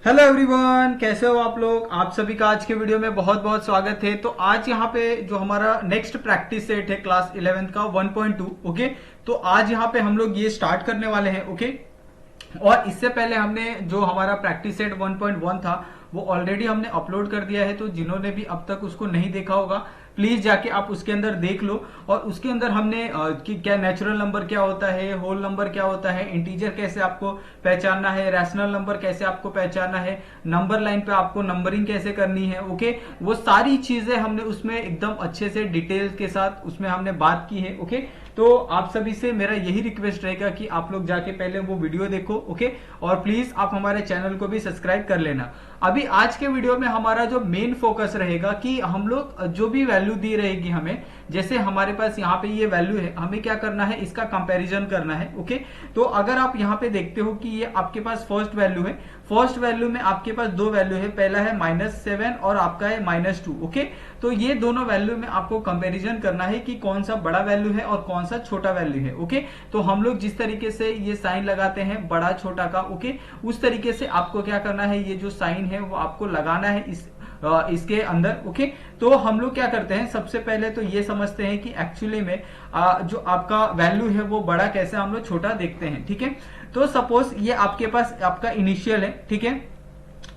Hello everyone, कैसे हो आप लोग। आप सभी का आज के वीडियो में बहुत बहुत स्वागत है। तो आज यहाँ पे जो हमारा नेक्स्ट प्रैक्टिस सेट है क्लास 11th का 1.2। ओके, तो आज यहाँ पे हम लोग ये स्टार्ट करने वाले हैं। ओके, और इससे पहले हमने जो हमारा प्रैक्टिस सेट 1.1 था वो ऑलरेडी हमने अपलोड कर दिया है। तो जिन्होंने भी अब तक उसको नहीं देखा होगा प्लीज जाके आप उसके अंदर देख लो। और उसके अंदर हमने कि क्या नेचुरल नंबर क्या होता है, होल नंबर क्या होता है, इंटीजर कैसे आपको पहचानना है, रैशनल नंबर कैसे आपको पहचानना है, नंबर लाइन पे आपको नंबरिंग कैसे करनी है। ओके, वो सारी चीजें हमने उसमें एकदम अच्छे से डिटेल्स के साथ उसमें हमने बात की है। ओके, तो आप सभी से मेरा यही रिक्वेस्ट रहेगा कि आप लोग जाके पहले वो वीडियो देखो। ओके, और प्लीज आप हमारे चैनल को भी सब्सक्राइब कर लेना। अभी आज के वीडियो में हमारा जो मेन फोकस रहेगा कि हम लोग जो भी वैल्यू दी रहेगी हमें, जैसे हमारे पास यहाँ पे ये वैल्यू है, हमें क्या करना है, इसका कंपैरिजन करना है। ओके, तो अगर आप यहाँ पे देखते हो कि ये आपके पास फर्स्ट वैल्यू है, फर्स्ट वैल्यू में आपके पास दो वैल्यू है, पहला है -7 और आपका है -2। ओके, तो ये दोनों वैल्यू में आपको कंपैरिजन करना है कि कौन सा बड़ा वैल्यू है और कौन सा छोटा वैल्यू है। ओके, तो हम लोग जिस तरीके से ये साइन लगाते हैं बड़ा छोटा का, ओके, उस तरीके से आपको क्या करना है, ये जो साइन है वो आपको लगाना है इसके अंदर। ओके, तो हम लोग क्या करते हैं, सबसे पहले तो ये समझते हैं कि एक्चुअली में जो आपका वैल्यू है वो बड़ा कैसे हम लोग छोटा देखते हैं। ठीक है, तो सपोज ये आपके पास आपका इनिशियल है। ठीक है,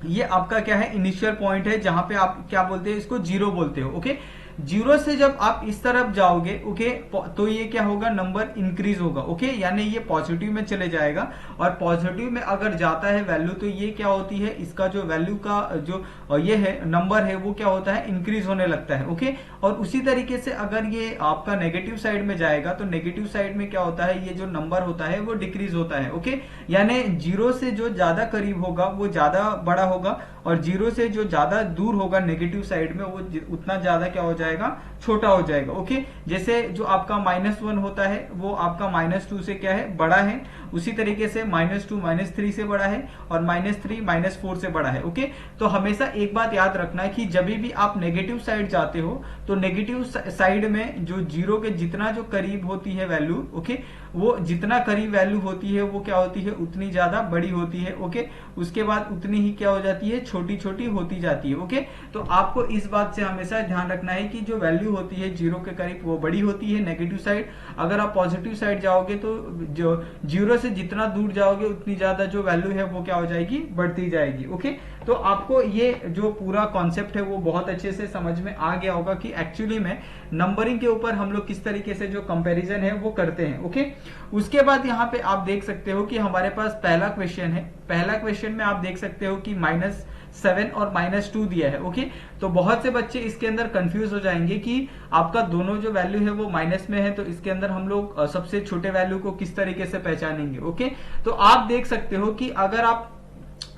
ये आपका क्या है, इनिशियल पॉइंट है जहां पे आप क्या बोलते हैं, इसको जीरो बोलते हो। ओके, जीरो से जब आप इस तरफ जाओगे, ओके, तो ये क्या होगा, नंबर इंक्रीज होगा। ओके, यानी ये पॉजिटिव में चले जाएगा और पॉजिटिव में अगर जाता है वैल्यू तो ये क्या होती है, इसका जो वैल्यू का जो ये है नंबर है वो क्या होता है, इंक्रीज होने लगता है। ओके, और उसी तरीके से अगर ये आपका नेगेटिव साइड में जाएगा तो नेगेटिव साइड में क्या होता है, ये जो नंबर होता है वो डिक्रीज होता है। ओके, यानी जीरो से जो ज्यादा करीब होगा वो ज्यादा बड़ा होगा और जीरो से जो ज्यादा दूर होगा नेगेटिव साइड में वो उतना ज्यादा क्या हो जाएगा, छोटा हो जाएगा। ओके, जैसे जो आपका -1 होता है वो आपका -2 से क्या है, बड़ा है। उसी तरीके से -2 -3 से बड़ा है और -3 -4 से बड़ा है। ओके, तो हमेशा एक बात याद रखना है कि जब भी आप नेगेटिव साइड जाते हो तो नेगेटिव साइड में जो जीरो के जितना जो करीब होती है वैल्यू, ओके, वो जितना करीब वैल्यू होती है वो क्या होती है, उतनी ज्यादा बड़ी होती है। ओके, उसके बाद उतनी ही क्या हो जाती है, छोटी छोटी होती जाती है। ओके, तो आपको इस बात से हमेशा ध्यान रखना है कि जो वैल्यू होती है जीरो के करीब वो बड़ी होती है नेगेटिव साइड। अगर आप पॉजिटिव साइड जाओगे तो जो जीरो से जितना दूर जाओगे उतनी ज्यादा जो वैल्यू है वो क्या हो जाएगी, बढ़ती जाएगी। ओके, तो आपको ये जो पूरा कॉन्सेप्ट है वो बहुत अच्छे से समझ में आ गया होगा कि एक्चुअली में नंबरिंग के ऊपर हम लोग किस तरीके से जो कंपैरिजन है वो करते हैं। ओके, उसके बाद यहाँ पे आप देख सकते हो कि हमारे पास पहला क्वेश्चन है। पहला क्वेश्चन में आप देख सकते हो कि -7 और -2 दिया है। ओके, तो बहुत से बच्चे इसके अंदर कंफ्यूज हो जाएंगे कि आपका दोनों जो वैल्यू है वो माइनस में है, तो इसके अंदर हम लोग सबसे छोटे वैल्यू को किस तरीके से पहचानेंगे। ओके, तो आप देख सकते हो कि अगर आप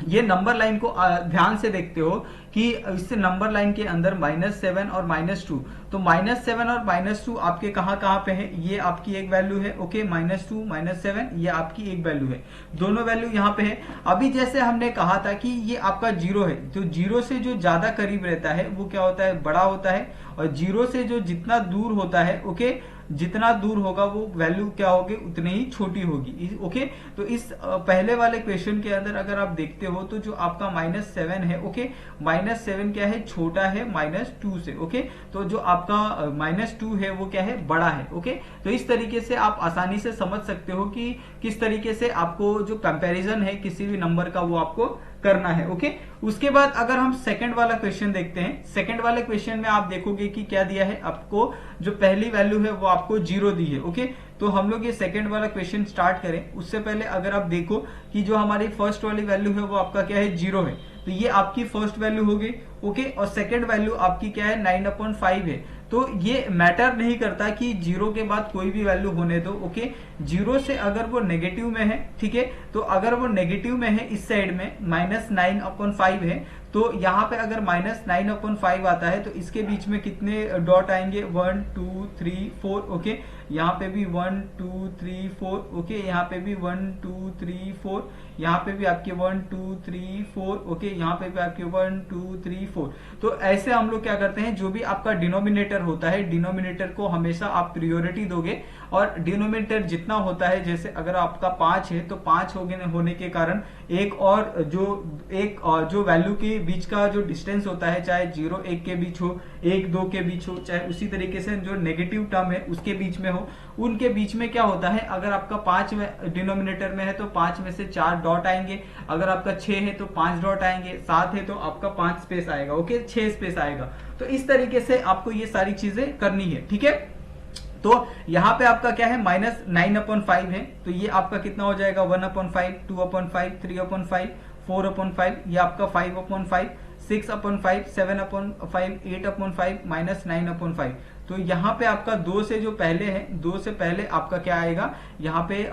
ये नंबर लाइन को ध्यान से देखते हो कि इस नंबर लाइन के अंदर -7 और -2, तो -7 और -2 आपके कहाँ कहाँ पे है, ये आपकी एक वैल्यू है। ओके, -2 -7 ये आपकी एक वैल्यू है, दोनों वैल्यू यहाँ पे है। अभी जैसे हमने कहा था कि ये आपका जीरो है, तो जीरो से जो ज्यादा करीब रहता है वो क्या होता है, बड़ा होता है, और जीरो से जो जितना दूर होता है, ओके, जितना दूर होगा वो वैल्यू क्या होगी, उतनी ही छोटी होगी। ओके, तो इस पहले वाले क्वेश्चन के अंदर अगर आप देखते हो तो जो आपका -7 है, ओके, -7 क्या है, छोटा है -2 से। ओके, तो जो आपका -2 है वो क्या है, बड़ा है। ओके, तो इस तरीके से आप आसानी से समझ सकते हो कि किस तरीके से आपको जो कंपैरिजन है किसी भी नंबर का वो आपको करना है। ओके, उसके बाद अगर हम सेकंड वाला क्वेश्चन देखते हैं, सेकंड वाले क्वेश्चन में आप देखोगे कि क्या दिया है आपको, जो पहली वैल्यू है वो आपको 0 दी है। ओके, तो हम लोग ये सेकंड वाला क्वेश्चन स्टार्ट करें उससे पहले अगर आप देखो कि जो हमारी फर्स्ट वाली वैल्यू है वो आपका क्या है, 0 है, तो ये आपकी फर्स्ट वैल्यू होगी। ओके, और सेकंड वैल्यू आपकी क्या है, 9/5 है। तो ये मैटर नहीं करता कि 0 के बाद कोई भी वैल्यू होने दो। ओके, 0 से अगर वो नेगेटिव में है, ठीक है, तो अगर वो नेगेटिव में है इस साइड में -9/5 है, तो यहाँ पे अगर -9/5 आता है तो इसके बीच में कितने डॉट आएंगे, 1 2 3 4, ओके। यहाँ पे भी 1 2 3 4, ओके। यहाँ पे भी 1 2 3 4, यहाँ पे भी आपके 1 2 3 4, ओके। यहाँ पे भी आपके 1 2 3 4। तो ऐसे हम लोग क्या करते हैं, जो भी आपका डिनोमिनेटर होता है, डिनोमिनेटर को हमेशा आप प्रियोरिटी दोगे, और डिनोमिनेटर जितना होता है, जैसे अगर आपका 5 है तो 5 होने के कारण एक जो वैल्यू के बीच का जो डिस्टेंस होता है, चाहे 0 1 के बीच हो, 1 2 के बीच हो, चाहे उसी तरीके से जो नेगेटिव टर्म है उसके बीच में हो, उनके बीच में क्या होता है, अगर आपका 5 डिनोमिनेटर में है तो 5 में से 4 डॉट आएंगे, अगर आपका 6 है तो 5 डॉट आएंगे, 7 है तो आपका 5 स्पेस आएगा, ओके, 6 स्पेस आएगा। तो इस तरीके से आपको ये सारी चीजें करनी है, ठीक है। तो यहाँ पे आपका क्या है, -9/5 है, तो ये आपका कितना हो जाएगा, 1/5, 2/5, 3/5, 4/5, ये आपका 5/5, 6/5, 7/5, 8/5, -9/5। तो यहाँ पे आपका 2 से जो पहले है, 2 से पहले आपका क्या आएगा, यहाँ पे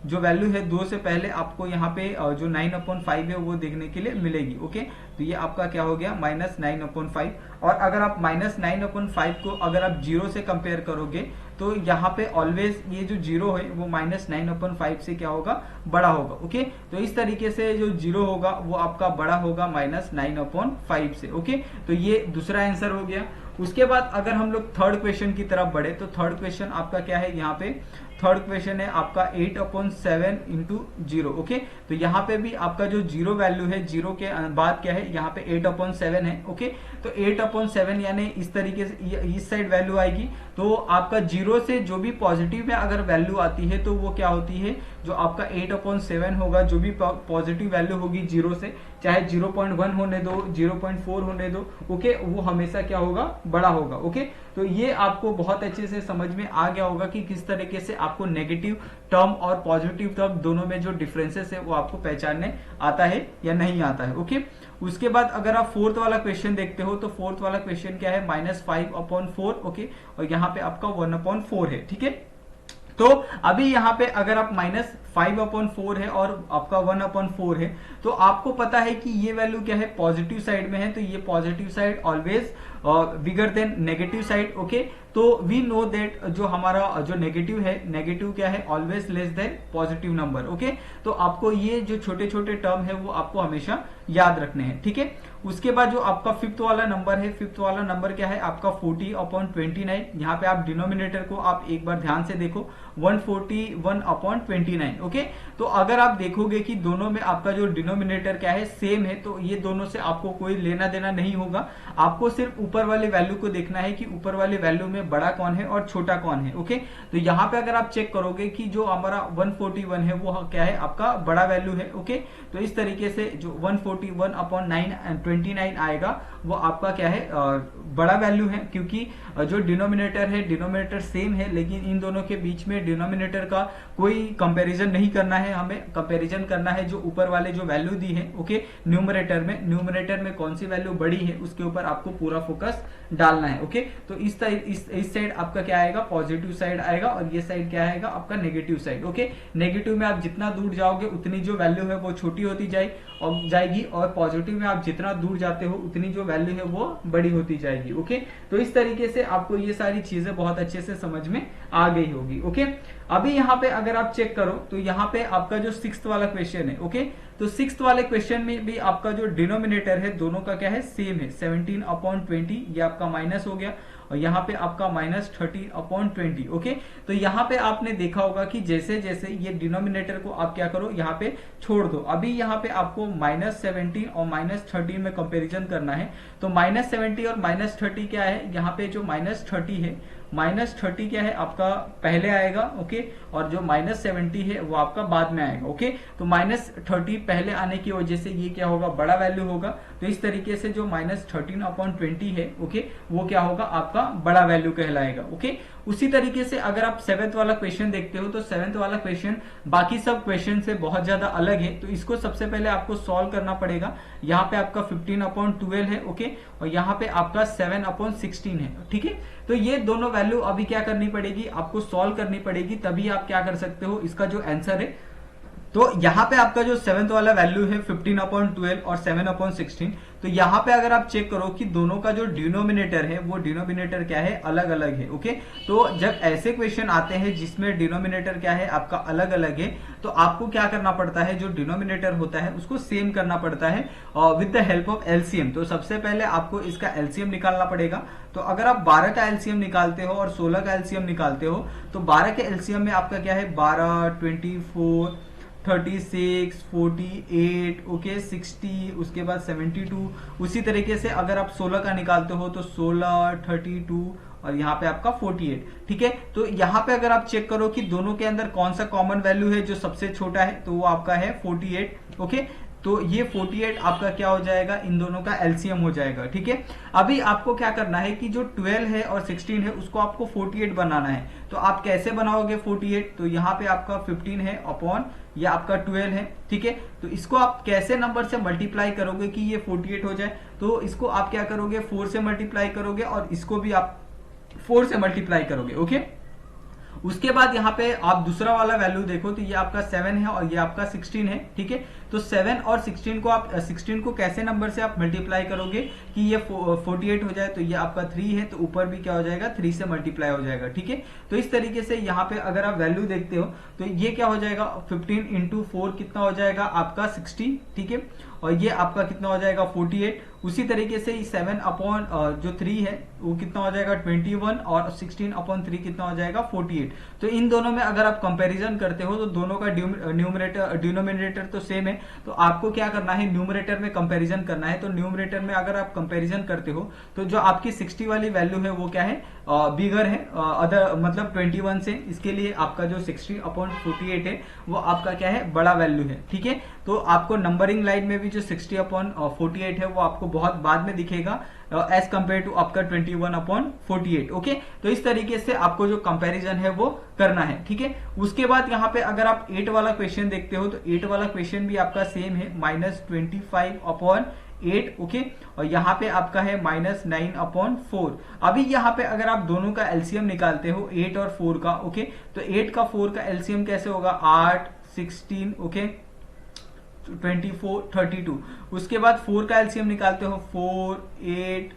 जो वैल्यू है 2 से पहले आपको यहाँ पे जो 9/5 है वो देखने के लिए मिलेगी, ओके। तो ये आपका क्या हो गया, -9/5। और अगर आप -9/5 को अगर आप 0 से कंपेयर करोगे तो यहाँ पे ऑलवेज ये जो 0 है वो -9/5 से क्या होगा, बड़ा होगा, ओके। तो इस तरीके से जो 0 होगा वो आपका बड़ा होगा -9/5 से, ओके। तो ये दूसरा आंसर हो गया। उसके बाद अगर हम लोग थर्ड क्वेश्चन की तरफ बढ़े तो थर्ड क्वेश्चन आपका क्या है, यहाँ पे थर्ड क्वेश्चन है आपका 8/7 इंटू 0, ओके। तो यहाँ पे भी आपका जो 0 वैल्यू है, 0 के बाद क्या है, यहाँ पे 8/7 है, ओके। तो 8/7 यानी इस तरीके से इस साइड वैल्यू आएगी। तो आपका 0 से जो भी पॉजिटिव में अगर वैल्यू आती है तो वो क्या होती है, जो आपका 8/7 होगा, जो भी पॉजिटिव वैल्यू होगी 0 से, चाहे 0.1 होने दो, 0.4 होने दो, ओके, वो हमेशा क्या होगा, बड़ा होगा, ओके। तो ये आपको बहुत अच्छे से समझ में आ गया होगा कि किस तरीके से आपको नेगेटिव टर्म और पॉजिटिव टर्म दोनों में जो डिफरेंसेस है वो आपको पहचानने आता है या नहीं आता है, ओके। उसके बाद अगर आप फोर्थ वाला क्वेश्चन देखते हो तो फोर्थ वाला क्वेश्चन क्या है, -5/4, ओके, और यहाँ पे आपका 1/4 है, ठीक है। तो अभी यहाँ पे अगर आप -5/4 है और आपका 1/4 है, तो आपको पता है कि ये वैल्यू क्या है, पॉजिटिव साइड में है, तो ये positive side always bigger than negative side, okay. तो वी नो दैट जो हमारा जो नेगेटिव है, नेगेटिव क्या है, always less than positive number, okay. तो आपको ये जो छोटे छोटे टर्म है वो आपको हमेशा याद रखने हैं, ठीक है। उसके बाद जो आपका फिफ्थ वाला नंबर है, फिफ्थ वाला नंबर क्या है आपका 40/29। यहाँ पे आप डिनोमिनेटर को आप एक बार ध्यान से देखो, 141/29, ओके। तो अगर आप देखोगे कि दोनों में आपका जो डिनोमिनेटर क्या है, सेम है, तो ये दोनों से आपको कोई लेना देना नहीं होगा। आपको सिर्फ ऊपर वाले वैल्यू को देखना है कि ऊपर वाले वैल्यू में बड़ा कौन है और छोटा कौन है, ओके। तो यहाँ पे अगर आप चेक करोगे कि जो हमारा 141 है वो क्या है, आपका बड़ा वैल्यू है, ओके। तो इस तरीके से जो 141/29 आएगा वो आपका क्या है, बड़ा वैल्यू है, क्योंकि जो डिनोमिनेटर है, डिनोमिनेटर सेम है, लेकिन इन दोनों के बीच में डिनोमिनेटर का कोई कंपैरिजन नहीं करना है, हमें कंपैरिजन करना है जो ऊपर वाले जो वैल्यू दी है, ओके, न्यूमरेटर में कौन सी वैल्यू बड़ी है उसके ऊपर आपको पूरा फोकस डालना है, ओके। तो इस साइड आपका क्या आएगा, पॉजिटिव साइड आएगा, और ये साइड क्या आएगा आपका नेगेटिव साइड, ओके। नेगेटिव में आप जितना दूर जाओगे उतनी जो वैल्यू है वो छोटी होती जाएगी, और पॉजिटिव में आप जितना दूर जाते हो उतनी जो वैल्यू है वो बड़ी होती जाएगी, ओके। तो इस तरीके से आपको ये सारी चीजें बहुत अच्छे से समझ में आ गई होगी, ओके। अभी यहाँ पे अगर आप चेक करो तो यहाँ पे आपका जो सिक्स्थ वाला क्वेश्चन है, ओके, तो सिक्स्थ वाले क्वेश्चन में भी आपका जो डिनोमिनेटर है दोनों का क्या है, सेम है, 17/20, ये आपका माइनस हो गया, और यहाँ पे आपका -30/20, ओके। तो यहाँ पे आपने देखा होगा कि जैसे जैसे ये डिनोमिनेटर को आप क्या करो, यहाँ पे छोड़ दो। अभी यहाँ पे आपको -17 और -30 में कंपैरिजन करना है, तो -70 और -30 क्या है, यहाँ पे जो -30 है, -30 क्या है आपका पहले आएगा, ओके, और जो -70 है वो आपका बाद में आएगा, ओके। तो -30 पहले आने की वजह से ये क्या होगा, बड़ा वैल्यू होगा। तो इस तरीके से जो -13/20 है, ओके, वो क्या होगा आपका बड़ा वैल्यू कहलाएगा, ओके। उसी तरीके से अगर आप सेवेंथ वाला क्वेश्चन देखते हो तो सेवेंथ वाला क्वेश्चन बाकी सब क्वेश्चन से बहुत ज्यादा अलग है, तो इसको सबसे पहले आपको सॉल्व करना पड़ेगा। यहाँ पे आपका 15/12 है, ओके, और यहाँ पे आपका 7/16 है, ठीक है। तो ये दोनों वैल्यू अभी क्या करनी पड़ेगी, आपको सॉल्व करनी पड़ेगी, तभी आप क्या कर सकते हो, इसका जो आंसर है तो यहाँ पे आपका जो 7th वाला वैल्यू है 15/12 और 7/16, तो यहाँ पे अगर आप चेक करो कि दोनों का जो डिनोमिनेटर है वो डिनोमिनेटर क्या है, अलग अलग है। ओके, तो जब ऐसे क्वेश्चन आते हैं जिसमें डिनोमिनेटर क्या है आपका अलग अलग है, तो आपको क्या करना पड़ता है, जो डिनोमिनेटर होता है उसको सेम करना पड़ता है with the help of LCM. तो सबसे पहले आपको इसका एलसीएम निकालना पड़ेगा। तो अगर आप 12 का एलसीएम निकालते हो और 16 का एलसीएम निकालते हो, तो 12 के एलसीएम में आपका क्या है, 12, 24, 36, 48, ओके, 60, उसके बाद 72। उसी तरीके से अगर आप 16 का निकालते हो तो 16, 32 और यहाँ पे आपका 48। ठीक है, तो यहाँ पे अगर आप चेक करो कि दोनों के अंदर कौन सा कॉमन वैल्यू है जो सबसे छोटा है, तो वो आपका है 48। ओके, तो ये 48 आपका क्या हो जाएगा, इन दोनों का एलसीएम हो जाएगा। ठीक है, अभी आपको क्या करना है कि जो 12 है और 16 है उसको आपको 48 बनाना है। तो आप कैसे बनाओगे 48, तो यहाँ पे आपका 15 है अपॉन ये आपका 12 है। ठीक है, तो इसको आप कैसे नंबर से मल्टीप्लाई करोगे कि ये 48 हो जाए, तो इसको आप क्या करोगे, 4 से मल्टीप्लाई करोगे और इसको भी आप 4 से मल्टीप्लाई करोगे। ओके, उसके बाद यहाँ पे आप दूसरा वाला वैल्यू देखो, तो ये आपका 7 है और ये आपका 16 है। ठीक है, तो 7 और 16 को आप 16 को कैसे नंबर से आप मल्टीप्लाई करोगे कि ये 48 हो जाए, तो ये आपका 3 है, तो ऊपर भी क्या हो जाएगा, 3 से मल्टीप्लाई हो जाएगा। ठीक है, तो इस तरीके से यहाँ पे अगर आप वैल्यू देखते हो तो ये क्या हो जाएगा, 15 इंटू 4 कितना हो जाएगा आपका 60। ठीक है, और ये आपका कितना हो जाएगा 48। उसी तरीके से 7 अपॉन जो 3 है वो कितना हो जाएगा 21 और 16/3 कितना हो जाएगा 48। तो इन दोनों में अगर आप कंपैरिजन करते हो तो दोनों का डिनोमिनेटर तो सेम है। तो आपको क्या करना है, न्यूमरेटर में कंपैरिजन करना है। तो न्यूमरेटर में अगर आप कंपैरिजन करते हो तो जो आपकी 60 वाली वैल्यू है वो क्या है, बिगर है अदर मतलब 21 से। इसके लिए आपका जो 60/48 है वो आपका क्या है, बड़ा वैल्यू है। ठीक है, तो आपको नंबरिंग लाइन में भी जो 60/48 है वो आपको बहुत बाद में दिखेगा एज कंपेयर टू आपका 21/48। ओके, तो इस तरीके से आपको जो कंपैरिजन है वो करना है। ठीक है, उसके बाद यहाँ पे अगर आप 8 वाला क्वेश्चन देखते हो तो 8 वाला क्वेश्चन भी आपका सेम है, -25/8। ओके, और यहाँ पे आपका है -9/4। अभी यहाँ पे अगर आप दोनों का एलसीएम निकालते हो 8 और 4 का, ओके, तो 8 का 4 का एलसीएम कैसे होगा, 8, 16, ओके, 24, 32। उसके बाद 4 का एलसीएम निकालते हो 4, 8,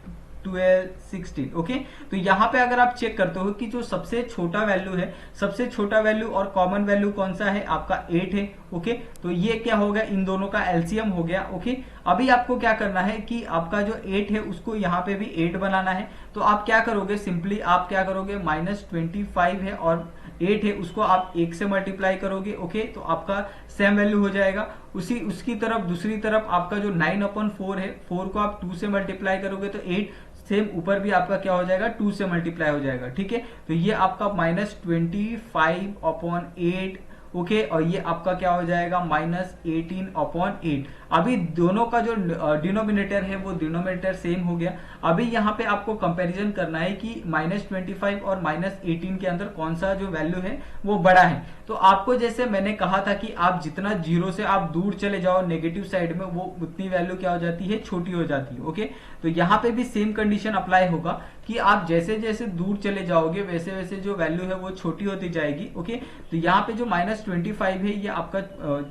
12, 16। ओके, तो यहाँ पे अगर आप चेक करते हो कि जो सबसे छोटा वैल्यू है, सबसे छोटा वैल्यू और कॉमन वैल्यू कौन सा है, आपका 8 है। ओके, तो ये क्या हो गया, इन दोनों का एलसीएम हो गया। ओके, अभी आपको क्या करना है कि आपका जो 8 है उसको यहाँ पे भी 8 बनाना है। तो आप क्या करोगे, सिंपली आप क्या करोगे, -25 है और 8 है उसको आप 1 से मल्टीप्लाई करोगे। ओके, तो आपका सेम वैल्यू हो जाएगा। उसकी तरफ दूसरी तरफ आपका जो 9/4 है, 4 को आप 2 से मल्टीप्लाई करोगे तो 8 सेम ऊपर भी आपका क्या हो जाएगा, 2 से मल्टीप्लाई हो जाएगा। ठीक है, तो ये आपका -25/8। ओके, और ये आपका क्या हो जाएगा, -18/8। अभी दोनों का जो डिनोमिनेटर है वो डिनोमिनेटर सेम हो गया। अभी यहाँ पे आपको कंपैरिजन करना है कि -25 और -18 के अंदर कौन सा जो वैल्यू है वो बड़ा है। तो आपको जैसे मैंने कहा था कि आप जितना 0 से आप दूर चले जाओ नेगेटिव साइड में, वो उतनी वैल्यू क्या हो जाती है, छोटी हो जाती है। ओके, तो यहाँ पे भी सेम कंडीशन अप्लाई होगा कि आप जैसे जैसे दूर चले जाओगे वैसे वैसे जो वैल्यू है वो छोटी होती जाएगी। ओके, तो यहाँ पे जो -25 है ये आपका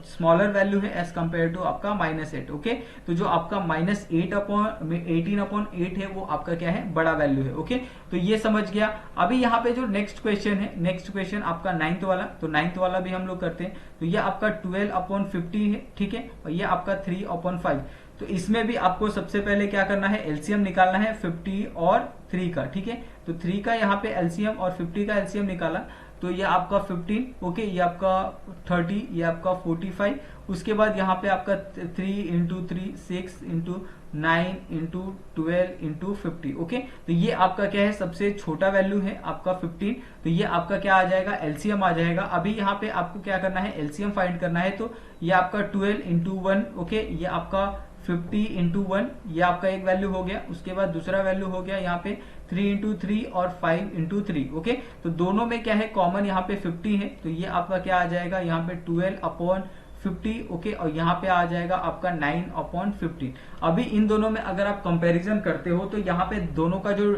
स्मॉलर वैल्यू है एज कंपेयर टू आपका -8। ओके, तो जो आपका -18/8 है वो आपका क्या है, बड़ा वैल्यू है। ओके, तो ये समझ गया। अभी यहाँ पे जो नेक्स्ट क्वेश्चन है, नेक्स्ट क्वेश्चन आपका 9th वाला, तो 9th वाला भी हम लोग करते हैं। तो ये आपका 12/50 है। ठीक है, और ये आपका 3/5। तो इसमें भी आपको सबसे पहले क्या करना है, एलसीएम निकालना है 50 और 3 का। ठीक है, तो 3 का यहाँ पे एलसीएम और 50 का एलसीएम निकाला, तो ये आपका 15, ओके, ये आपका 30, ये आपका 45। उसके बाद यहाँ पे आपका 3 into 3, 6 into 9 into 12 into 50। Okay, तो ये आपका क्या है, सबसे छोटा वैल्यू है आपका 15। तो ये आपका क्या आ जाएगा, एलसीएम आ जाएगा। अभी यहाँ पे आपको क्या करना है, एलसीएम फाइंड करना है। तो ये आपका 12 इंटू 1, ओके, ये आपका 50 इंटू 1, ये आपका एक वैल्यू हो गया। उसके बाद दूसरा वैल्यू हो गया यहाँ पे 3 इंटू 3 और 5 इंटू 3। ओके, तो दोनों में क्या है, कॉमन यहाँ पे 50 है। तो ये आपका क्या आ जाएगा, यहाँ पे 12/50। ओके, और यहाँ पे आ जाएगा आपका 9/15। अभी इन दोनों में अगर आप कंपैरिजन करते हो तो यहाँ पे दोनों का जो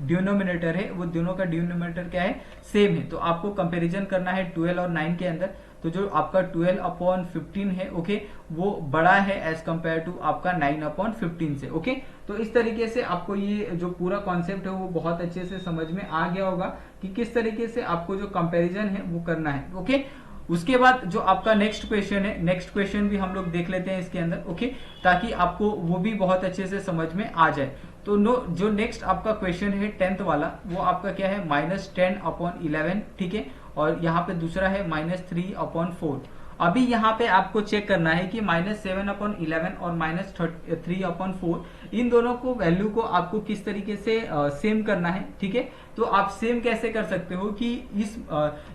डिनोमिनेटर है वो दोनों का डिनोमिनेटर क्या है, सेम है। तो आपको कंपैरिजन करना है 12 और 9 के अंदर। तो जो आपका 12/15 है ओके, वो बड़ा है एज कंपेयर टू आपका 9/15 से ओके। तो इस तरीके से आपको ये जो पूरा कॉन्सेप्ट है वो बहुत अच्छे से समझ में आ गया होगा कि किस तरीके से आपको जो कंपैरिजन है वो करना है ओके। उसके बाद जो आपका नेक्स्ट क्वेश्चन है, नेक्स्ट क्वेश्चन भी हम लोग देख लेते हैं इसके अंदर ओके, ताकि आपको वो भी बहुत अच्छे से समझ में आ जाए। तो जो नेक्स्ट आपका क्वेश्चन है 10th वाला, वो आपका क्या है -10/11 ठीक है, और यहाँ पे दूसरा है -3/4। अभी यहाँ पे आपको चेक करना है कि -7/11 और -3/4 इन दोनों को वैल्यू को आपको किस तरीके से सेम करना है ठीक है। तो आप सेम कैसे कर सकते हो कि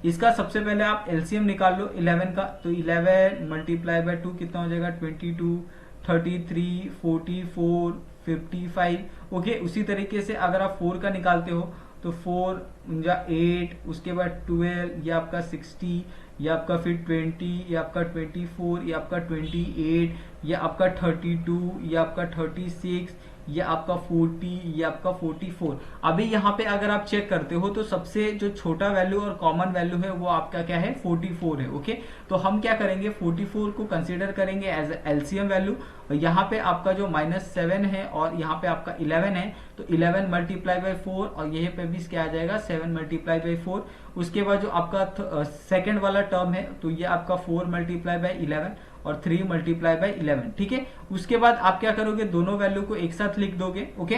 इसका सबसे पहले आप एलसीएम निकाल लो 11 का, तो 11 × 2 कितना हो जाएगा 22, 33, 44, 55 ओके। उसी तरीके से अगर आप 4 का निकालते हो तो 4 × 8, उसके बाद 12, ये आपका 60, ये आपका फिर 20, ये आपका 24, ये आपका 28, ये आपका 32, ये आपका 36, ये आपका 40, ये आपका 44। अभी यहाँ पे अगर आप चेक करते हो तो सबसे जो छोटा वैल्यू और कॉमन वैल्यू है वो आपका क्या है 44 है ओके। तो हम क्या करेंगे 44 को कंसीडर करेंगे एज एलसीएम वैल्यू। यहाँ पे आपका जो -7 है और यहाँ पे आपका 11 है, तो 11 × 4 और यहीं पे भी क्या आ जाएगा 7 × 4। उसके बाद जो आपका सेकंड वाला टर्म है, तो ये आपका 4 × 11 और 3 × 11 ठीक है। उसके बाद आप क्या करोगे, दोनों वैल्यू को एक साथ लिख दोगे ओके।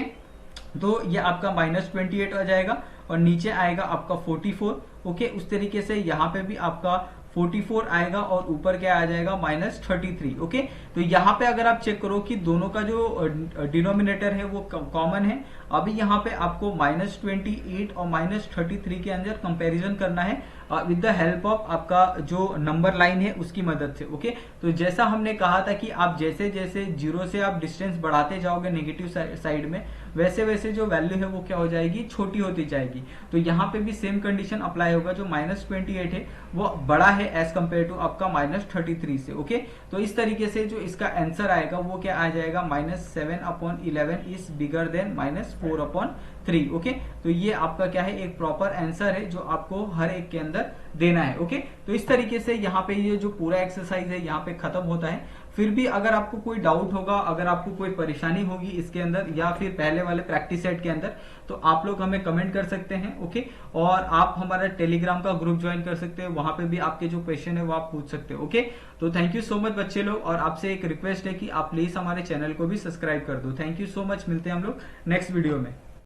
तो ये आपका -28 आ जाएगा और नीचे आएगा आपका 44 ओके। उस तरीके से यहाँ पे भी आपका 44 आएगा और ऊपर क्या आ जाएगा -33 ओके। तो यहाँ पे अगर आप चेक करो कि दोनों का जो डिनोमिनेटर है वो कॉमन है। अभी यहाँ पे आपको -28 और -33 के अंदर कंपैरिजन करना है विद द हेल्प ऑफ आपका जो नंबर लाइन है उसकी मदद से ओके। तो जैसा हमने कहा था कि आप जैसे जैसे 0 से आप डिस्टेंस बढ़ाते जाओगे नेगेटिव साइड में, वैसे वैसे जो वैल्यू है वो क्या हो जाएगी, छोटी होती जाएगी। तो यहाँ पे भी सेम कंडीशन अप्लाई होगा, जो -28 है वो बड़ा है एज कंपेयर टू आपका -33 से ओके। तो इस तरीके से जो इसका आंसर आएगा वो क्या आ जाएगा -7/11 इज बिगर देन -4/3 ओके। तो ये आपका क्या है एक प्रॉपर आंसर है जो आपको हर एक के अंदर देना है ओके। तो इस तरीके से यहाँ पे ये जो पूरा एक्सरसाइज है यहाँ पे खत्म होता है। फिर भी अगर आपको कोई डाउट होगा, अगर आपको कोई परेशानी होगी इसके अंदर या फिर पहले वाले प्रैक्टिस सेट के अंदर, तो आप लोग हमें कमेंट कर सकते हैं ओके। और आप हमारा टेलीग्राम का ग्रुप ज्वाइन कर सकते हैं, वहां पे भी आपके जो क्वेश्चन है वो आप पूछ सकते हैं ओके। तो थैंक यू सो मच बच्चे लोग, और आपसे एक रिक्वेस्ट है कि आप प्लीज हमारे चैनल को भी सब्सक्राइब कर दो। थैंक यू सो मच, मिलते हैं हम लोग नेक्स्ट वीडियो में।